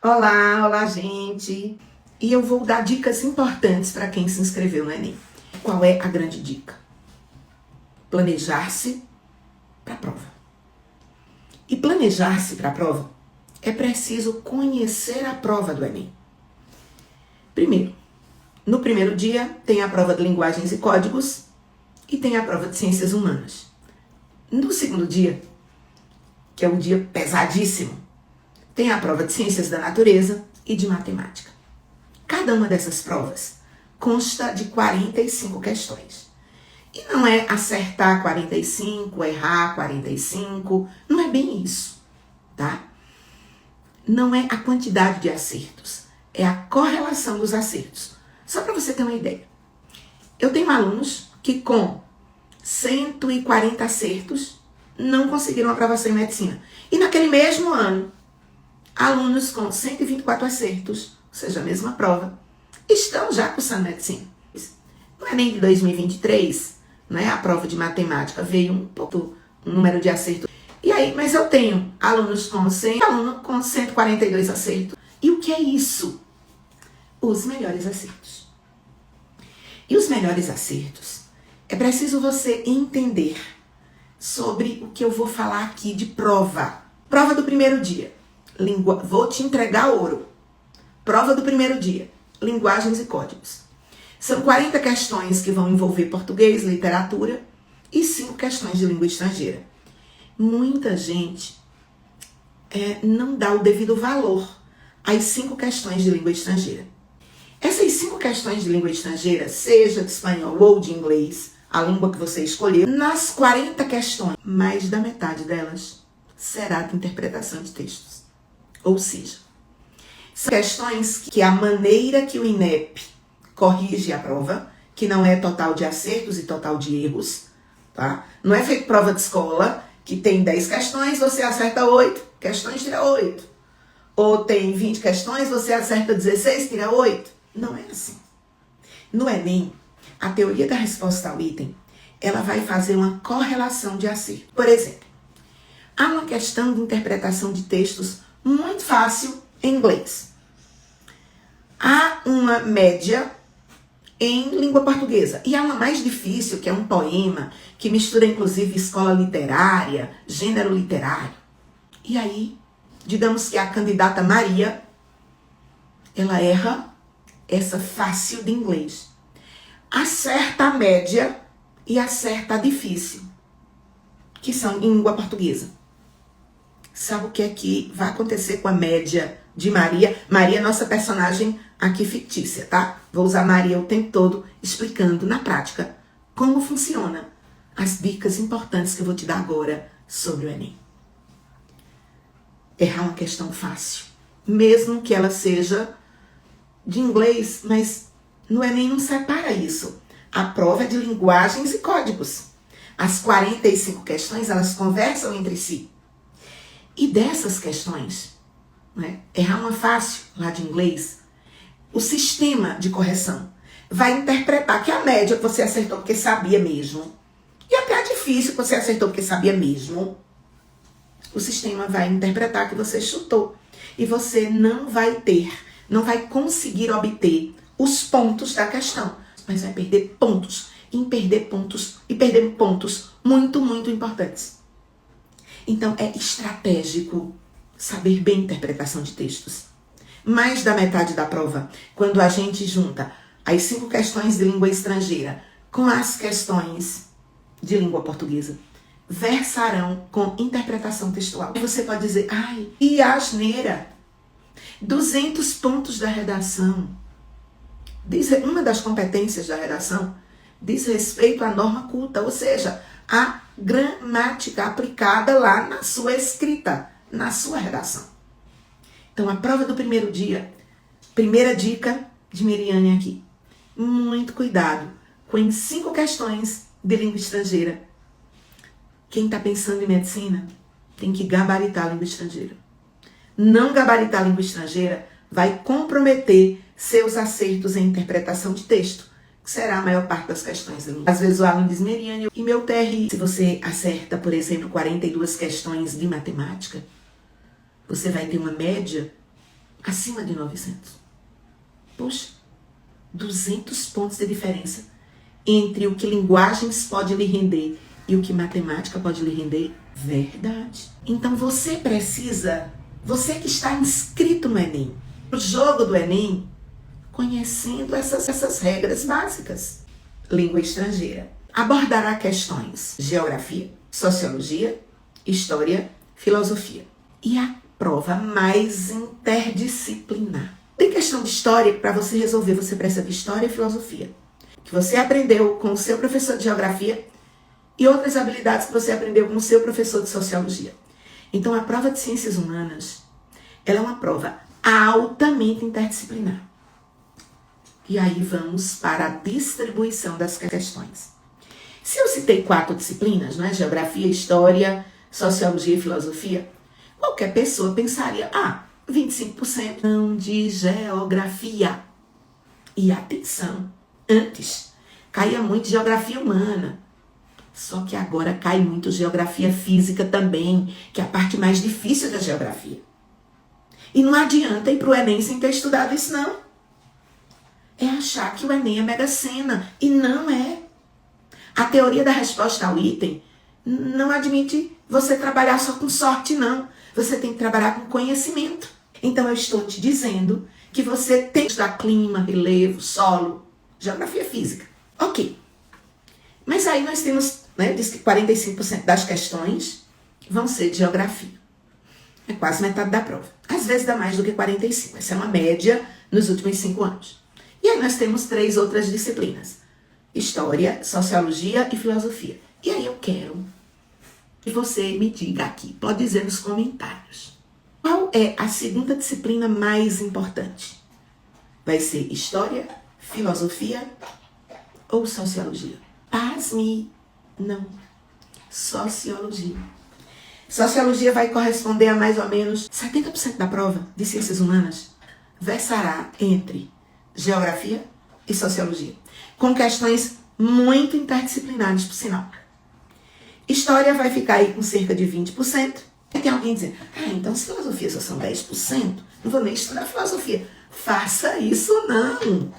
Olá, olá, gente! E eu vou dar dicas importantes para quem se inscreveu no Enem. Qual é a grande dica? Planejar-se para a prova. E planejar-se para a prova é preciso conhecer a prova do Enem. Primeiro, no primeiro dia tem a prova de linguagens e códigos e tem a prova de ciências humanas. No segundo dia, que é um dia pesadíssimo, tem a prova de ciências da natureza e de matemática. Cada uma dessas provas consta de 45 questões. E não é acertar 45, errar 45, não é bem isso, tá? Não é a quantidade de acertos, é a correlação dos acertos. Só para você ter uma ideia. Eu tenho alunos que com 140 acertos não conseguiram aprovação em medicina. E naquele mesmo ano, alunos com 124 acertos, ou seja, a mesma prova, estão já cursando medicina. No Enem de 2023, né, a prova de matemática veio um número de acertos. E aí, mas eu tenho alunos com 100, aluno com 142 acertos. E o que é isso? Os melhores acertos. E os melhores acertos, é preciso você entender sobre o que eu vou falar aqui de prova. Prova do primeiro dia. Vou te entregar ouro. Prova do primeiro dia. Linguagens e códigos. São 40 questões que vão envolver português, literatura e 5 questões de língua estrangeira. Muita gente não dá o devido valor às 5 questões de língua estrangeira. Essas 5 questões de língua estrangeira, seja de espanhol ou de inglês, a língua que você escolher, nas 40 questões, mais da metade delas será de interpretação de textos. Ou seja, são questões que a maneira que o INEP corrige a prova, que não é total de acertos e total de erros, tá? Não é feito prova de escola, que tem 10 questões, você acerta 8, questões tira 8. Ou tem 20 questões, você acerta 16, tira 8. Não é assim. No Enem, a teoria da resposta ao item, ela vai fazer uma correlação de acerto. Por exemplo, há uma questão de interpretação de textos muito fácil em inglês. Há uma média em língua portuguesa. E há uma mais difícil, que é um poema, que mistura inclusive escola literária, gênero literário. E aí, digamos que a candidata Maria, ela erra essa fácil de inglês. Acerta a média e acerta a difícil, que são em língua portuguesa. Sabe o que é que vai acontecer com a média de Maria? Maria é nossa personagem aqui fictícia, tá? Vou usar Maria o tempo todo explicando na prática como funciona as dicas importantes que eu vou te dar agora sobre o Enem. Errar uma questão fácil, mesmo que ela seja de inglês, mas no Enem não separa isso. A prova é de linguagens e códigos. As 45 questões, elas conversam entre si. E dessas questões, né, errar uma fácil lá de inglês, o sistema de correção vai interpretar que a média que você acertou porque sabia mesmo, e até a difícil que você acertou porque sabia mesmo, o sistema vai interpretar que você chutou. E você não vai conseguir obter os pontos da questão, mas vai perder pontos, e perder pontos muito, muito importantes. Então, é estratégico saber bem interpretação de textos. Mais da metade da prova, quando a gente junta as 5 questões de língua estrangeira com as questões de língua portuguesa, versarão com interpretação textual. Você pode dizer, ai, e asneira, 200 pontos da redação. Uma das competências da redação diz respeito à norma culta, ou seja, a gramática aplicada lá na sua escrita, na sua redação. Então, a prova do primeiro dia, primeira dica de Miriane aqui. Muito cuidado com as 5 questões de língua estrangeira. Quem está pensando em medicina tem que gabaritar a língua estrangeira. Não gabaritar a língua estrangeira vai comprometer seus acertos em interpretação de texto, que será a maior parte das questões. Às vezes o aluno diz, Miriane, e meu TRI? Se você acerta, por exemplo, 42 questões de matemática, você vai ter uma média acima de 900. Poxa, 200 pontos de diferença entre o que linguagens pode lhe render e o que matemática pode lhe render. Verdade. Então você precisa, você que está inscrito no Enem, o jogo do Enem, conhecendo essas regras básicas. Língua estrangeira. Abordará questões geografia, sociologia, história, filosofia. E a prova mais interdisciplinar. Tem questão de história, para você resolver, você precisa de história e filosofia. Que você aprendeu com o seu professor de geografia e outras habilidades que você aprendeu com o seu professor de sociologia. Então, a prova de ciências humanas, ela é uma prova altamente interdisciplinar. E aí vamos para a distribuição das questões. Se eu citei 4 disciplinas, não é? Geografia, história, sociologia e filosofia, qualquer pessoa pensaria, 25% não de geografia. E atenção, antes caía muito geografia humana. Só que agora cai muito geografia física também, que é a parte mais difícil da geografia. E não adianta ir para o Enem sem ter estudado isso, não. É achar que o Enem é mega sena. E não é. A teoria da resposta ao item não admite você trabalhar só com sorte, não. Você tem que trabalhar com conhecimento. Então eu estou te dizendo que você tem que estudar clima, relevo, solo, geografia física. Ok. Mas aí nós temos, diz que 45% das questões vão ser de geografia. É quase metade da prova. Às vezes dá mais do que 45%. Essa é uma média nos últimos 5 anos. E aí nós temos 3 outras disciplinas. História, sociologia e filosofia. E aí eu quero que você me diga aqui, pode dizer nos comentários. Qual é a segunda disciplina mais importante? Vai ser história, filosofia ou sociologia? Pasme, não. Sociologia. Sociologia vai corresponder a mais ou menos 70% da prova de ciências humanas. Versará entre geografia e sociologia, com questões muito interdisciplinares, por sinal. História vai ficar aí com cerca de 20%. E tem alguém dizendo, então se filosofia só são 10%, não vou nem estudar filosofia. Faça isso não.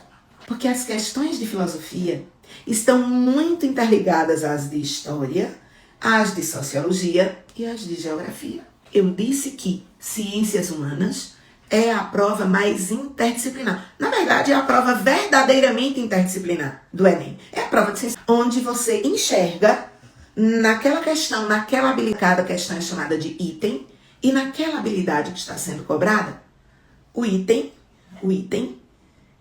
Porque as questões de filosofia estão muito interligadas às de história, às de sociologia e às de geografia. Eu disse que ciências humanas é a prova mais interdisciplinar. Na verdade, é a prova verdadeiramente interdisciplinar do Enem. É a prova de ciências onde você enxerga naquela questão, naquela habilidade, a questão é chamada de item, e naquela habilidade que está sendo cobrada, o item,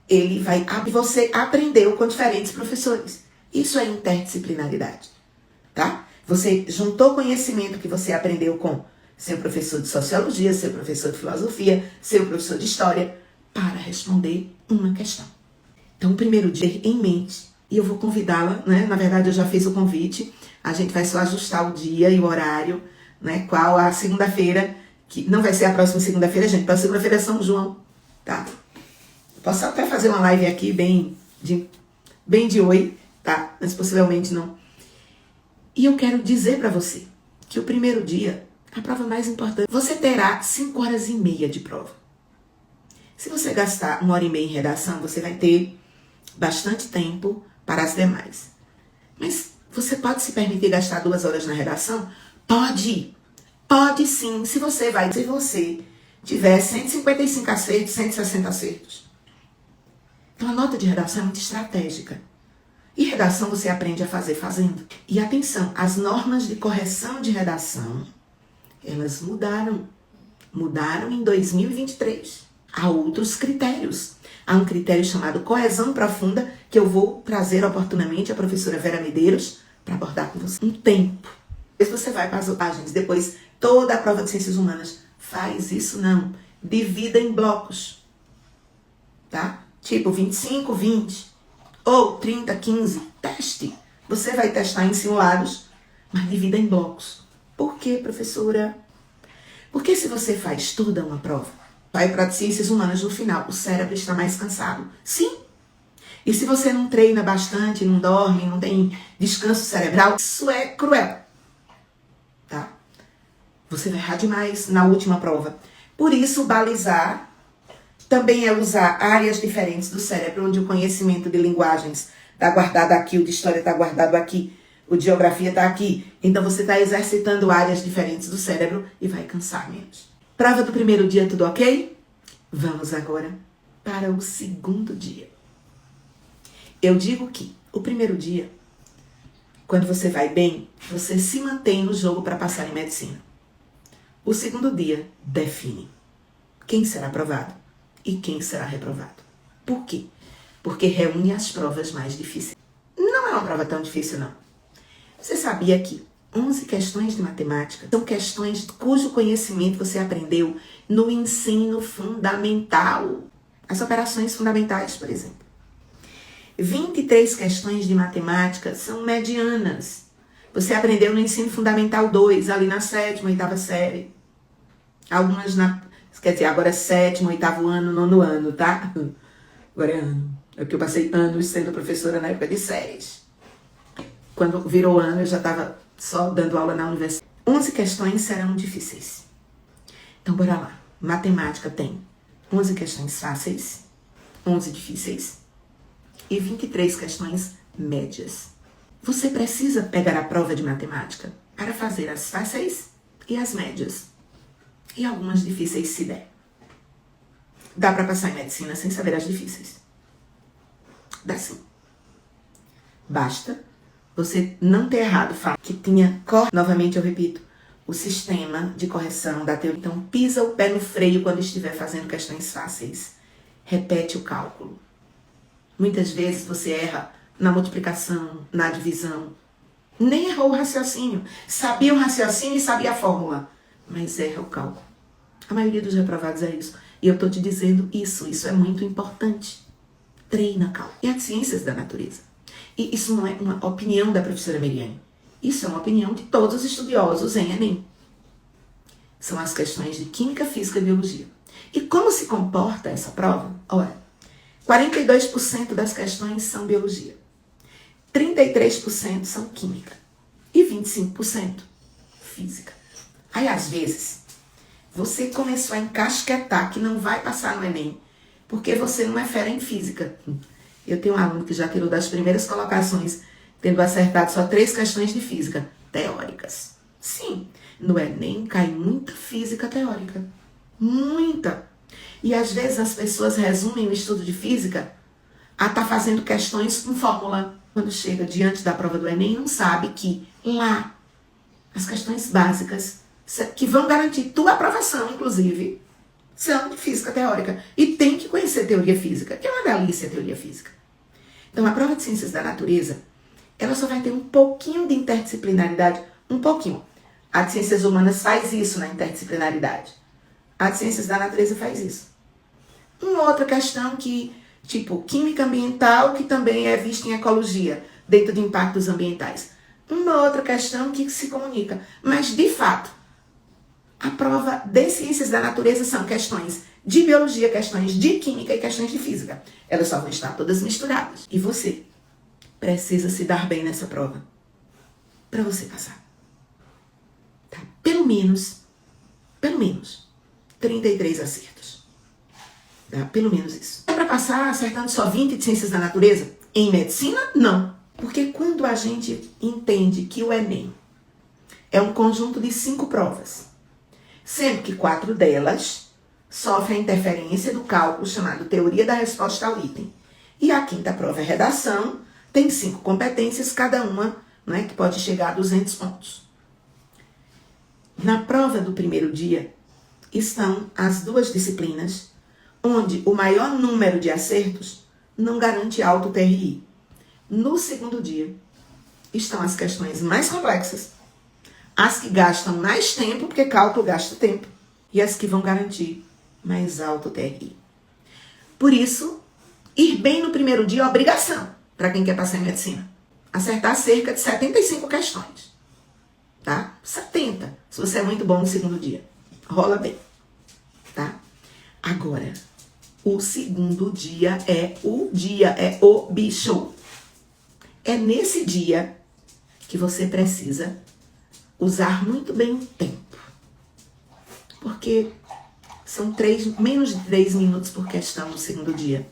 ele vai, você aprendeu com diferentes professores. Isso é interdisciplinaridade, tá? Você juntou conhecimento que você aprendeu com seu professor de sociologia, seu professor de filosofia, seu professor de história, para responder uma questão. Então, o primeiro dia em mente, e eu vou convidá-la, na verdade eu já fiz o convite, a gente vai só ajustar o dia e o horário, qual a segunda-feira, que não vai ser a próxima segunda-feira, gente, para segunda-feira é São João, tá? Posso até fazer uma live aqui bem de oi, tá? Mas possivelmente não. E eu quero dizer para você que o primeiro dia, a prova mais importante, você terá 5h30 de prova. Se você gastar 1h30 em redação, você vai ter bastante tempo para as demais. Mas você pode se permitir gastar 2 horas na redação? Pode sim, se você tiver 155 acertos, 160 acertos. Então a nota de redação é muito estratégica. E redação você aprende a fazer fazendo. E atenção, as normas de correção de redação, elas mudaram. Mudaram em 2023. Há outros critérios. Há um critério chamado coesão profunda, que eu vou trazer oportunamente a professora Vera Medeiros para abordar com você. Um tempo. Depois você vai para as páginas. Depois, toda a prova de ciências humanas. Faz isso não. Divida em blocos. Tá? Tipo 25, 20. Ou 30, 15. Teste. Você vai testar em simulados, mas divida em blocos. Por quê, professora? Porque se você faz toda uma prova, vai para ciências humanas no final, o cérebro está mais cansado. Sim. E se você não treina bastante, não dorme, não tem descanso cerebral, isso é cruel. Tá? Você vai errar demais na última prova. Por isso, balizar Também é usar áreas diferentes do cérebro, onde o conhecimento de linguagens está guardado aqui, o de história está guardado aqui, o de geografia está aqui. Então você está exercitando áreas diferentes do cérebro e vai cansar menos. Prova do primeiro dia, tudo ok? Vamos agora para o segundo dia. Eu digo que o primeiro dia, quando você vai bem, você se mantém no jogo para passar em medicina. O segundo dia define quem será aprovado e quem será reprovado. Por quê? Porque reúne as provas mais difíceis. Não é uma prova tão difícil, não. Você sabia que 11 questões de matemática são questões cujo conhecimento você aprendeu no ensino fundamental? As operações fundamentais, por exemplo. 23 questões de matemática são medianas. Você aprendeu no ensino fundamental 2, ali na 7ª, 8ª série. Algumas quer dizer, agora é 7º, 8º ano, 9º ano, tá? Agora é ano. É porque eu passei anos sendo professora na época de séries. Quando virou ano, eu já estava só dando aula na universidade. 11 questões serão difíceis. Então, bora lá. Matemática tem 11 questões fáceis, 11 difíceis e 23 questões médias. Você precisa pegar a prova de matemática para fazer as fáceis e as médias. E algumas difíceis se der. Dá para passar em medicina sem saber as difíceis. Dá sim. Basta você não ter errado, fala que tinha novamente eu repito, o sistema de correção da teoria. Então, pisa o pé no freio quando estiver fazendo questões fáceis. Repete o cálculo. Muitas vezes você erra na multiplicação, na divisão. Nem errou o raciocínio. Sabia o raciocínio e sabia a fórmula, mas erra o cálculo. A maioria dos reprovados é isso. E eu estou te dizendo isso é muito importante. Treina cálculo. E as ciências da natureza. E isso não é uma opinião da professora Meriane. Isso é uma opinião de todos os estudiosos em Enem. São as questões de Química, Física e Biologia. E como se comporta essa prova? Olha, 42% das questões são Biologia. 33% são Química. E 25% Física. Aí, às vezes, você começou a encasquetar que não vai passar no Enem porque você não é fera em Física. Eu tenho um aluno que já tirou das primeiras colocações, tendo acertado só 3 questões de Física teóricas. Sim, no Enem cai muita Física teórica. Muita. E às vezes as pessoas resumem o estudo de Física a estar fazendo questões com fórmula. Quando chega diante da prova do Enem, não sabe que lá as questões básicas que vão garantir tua aprovação, inclusive, são de Física teórica. E tem que conhecer teoria física, que é uma delícia a teoria física. Então, a prova de Ciências da Natureza, ela só vai ter um pouquinho de interdisciplinaridade, um pouquinho. A de Ciências Humanas faz isso na interdisciplinaridade. A de Ciências da Natureza faz isso. Uma outra questão que, tipo, Química Ambiental, que também é vista em Ecologia, dentro de impactos ambientais. Uma outra questão que se comunica. Mas, de fato, a prova de Ciências da Natureza são questões de Biologia, questões de Química e questões de Física. Elas só vão estar todas misturadas. E você precisa se dar bem nessa prova para você passar. Tá? Pelo menos 33 acertos. Tá? Pelo menos isso. É para passar acertando só 20 de Ciências da Natureza? Em medicina, não. Porque quando a gente entende que o Enem é um conjunto de 5 provas, sendo que 4 delas sofrem a interferência do cálculo chamado Teoria da Resposta ao Item. E a 5ª prova é Redação, tem 5 competências, cada uma, né, que pode chegar a 200 pontos. Na prova do primeiro dia estão as 2 disciplinas, onde o maior número de acertos não garante alto TRI. No segundo dia estão as questões mais complexas, as que gastam mais tempo, porque cálculo gasta tempo, e as que vão garantir mais alto TRI. Por isso, ir bem no primeiro dia é obrigação para quem quer passar em medicina. Acertar cerca de 75 questões. Tá? 70, se você é muito bom no segundo dia. Rola bem. Tá? Agora, o segundo dia é o bicho. É nesse dia que você precisa usar muito bem o tempo. Porque São menos de 3 minutos por questão no segundo dia.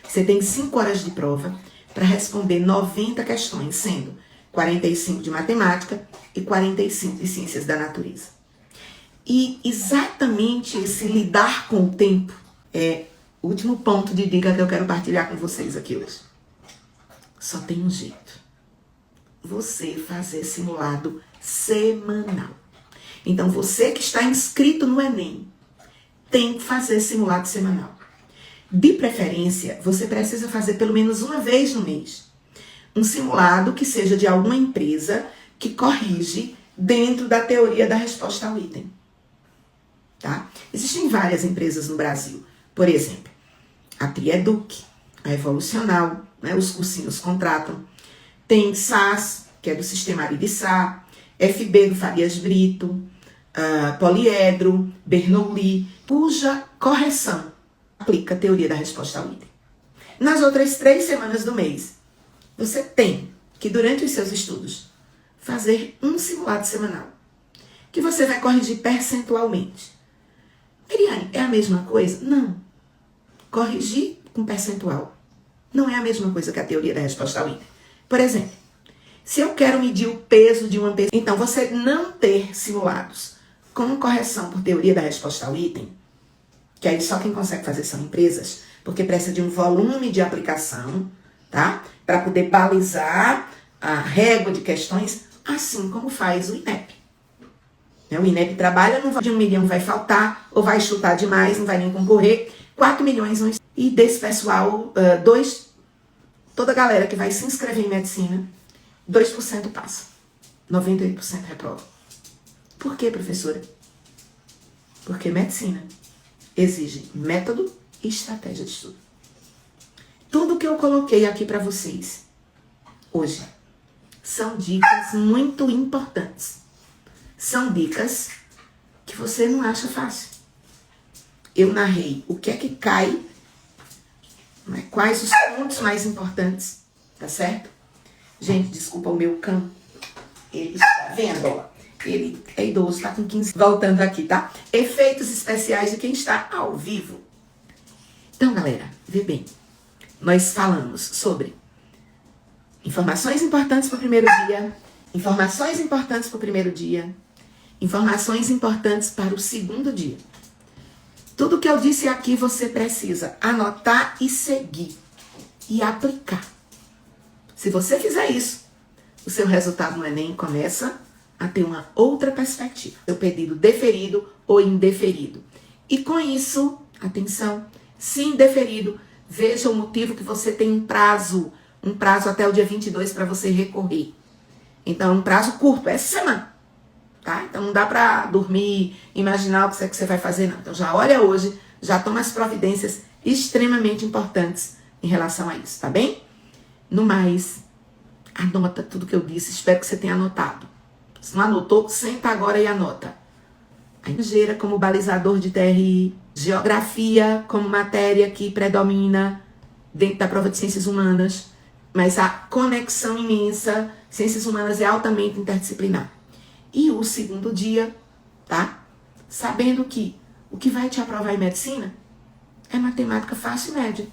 Você tem 5 horas de prova para responder 90 questões, sendo 45 de matemática e 45 de ciências da natureza. E exatamente esse lidar com o tempo é o último ponto de dica que eu quero partilhar com vocês aqui hoje. Só tem um jeito. Você fazer simulado semanal. Então, você que está inscrito no Enem, tem que fazer simulado semanal. De preferência, você precisa fazer pelo menos uma vez no mês. Um simulado que seja de alguma empresa que corrige dentro da teoria da resposta ao item. Tá? Existem várias empresas no Brasil. Por exemplo, a Trieduc, a Evolucional, né? Os cursinhos contratam. Tem SAS, que é do Sistema Aridissá, FB do Farias Brito, Poliedro, Bernoulli, cuja correção aplica a teoria da resposta ao item. Nas outras 3 semanas do mês, você tem que, durante os seus estudos, fazer um simulado semanal, que você vai corrigir percentualmente. Miriane, é a mesma coisa? Não. Corrigir com percentual não é a mesma coisa que a teoria da resposta ao item. Por exemplo, se eu quero medir o peso de uma pessoa, então você não ter simulados com correção por teoria da resposta ao item, que aí só quem consegue fazer são empresas, porque precisa de um volume de aplicação, tá? Para poder balizar a régua de questões, assim como faz o INEP. O INEP trabalha, não vai de 1 milhão vai faltar, ou vai chutar demais, não vai nem concorrer, 4 milhões vão... E desse pessoal, toda a galera que vai se inscrever em medicina, 2% passa, 98% reprova. Por quê, professora? Porque medicina exige método e estratégia de estudo. Tudo que eu coloquei aqui para vocês hoje são dicas muito importantes. São dicas que você não acha fácil. Eu narrei o que é que cai, né? Quais os pontos mais importantes, tá certo? Gente, desculpa o meu cão. Ele está vendo, ó. Ele é idoso, tá com 15. Voltando aqui, tá? Efeitos especiais de quem está ao vivo. Então, galera, vê bem. Nós falamos sobre informações importantes para o primeiro dia, informações importantes para o primeiro dia, informações importantes para o segundo dia. Tudo que eu disse aqui você precisa anotar e seguir e aplicar. Se você fizer isso, o seu resultado no Enem começa a ter uma outra perspectiva. Seu pedido deferido ou indeferido. E com isso, atenção, se indeferido, veja o motivo que você tem um prazo até o dia 22 para você recorrer. Então, é um prazo curto, é essa semana. Tá? Então, não dá para dormir, imaginar o que você vai fazer, não. Então, já olha hoje, já toma as providências extremamente importantes em relação a isso, tá bem? No mais, anota tudo que eu disse, espero que você tenha anotado. Se não anotou, senta agora e anota. A engenharia como balizador de TRI, geografia como matéria que predomina dentro da prova de ciências humanas, mas a conexão imensa, ciências humanas é altamente interdisciplinar. E o segundo dia, tá? Sabendo que o que vai te aprovar em medicina é matemática fácil e média.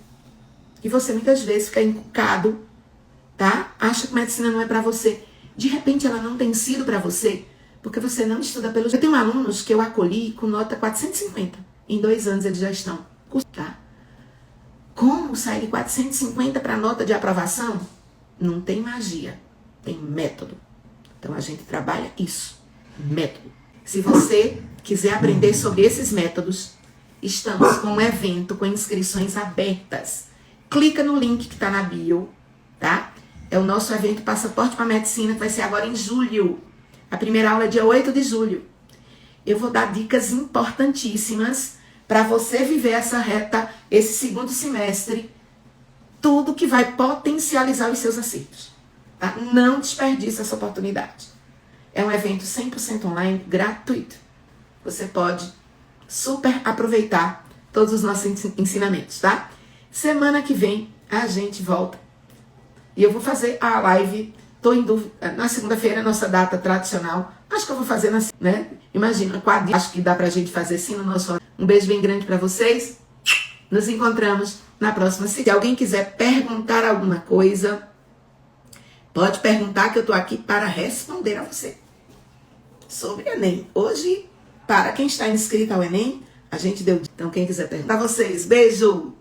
E você muitas vezes fica encucado, tá? Acha que medicina não é pra você. De repente ela não tem sido pra você, porque você não estuda pelos... Eu tenho alunos que eu acolhi com nota 450. Em 2 anos eles já estão, tá? Como sair de 450 para nota de aprovação? Não tem magia, tem método. Então a gente trabalha isso, método. Se você quiser aprender sobre esses métodos, estamos com um evento com inscrições abertas. Clica no link que está na bio, tá? É o nosso evento Passaporte para Medicina, que vai ser agora em julho. A primeira aula é dia 8 de julho. Eu vou dar dicas importantíssimas para você viver essa reta, esse segundo semestre, tudo que vai potencializar os seus acertos. Tá? Não desperdice essa oportunidade. É um evento 100% online, gratuito. Você pode super aproveitar todos os nossos ensinamentos, tá? Semana que vem a gente volta. E eu vou fazer a live, tô em dúvida, na segunda-feira, nossa data tradicional, Acho que eu vou fazer assim, né? Imagina, quadrilha. Acho que dá pra gente fazer assim no nosso... Um beijo bem grande pra vocês. Nos encontramos na próxima. Se alguém quiser perguntar alguma coisa, pode perguntar que eu tô aqui para responder a você. Sobre Enem. Hoje, para quem está inscrito ao Enem, a gente deu... Então, quem quiser perguntar a vocês, beijo!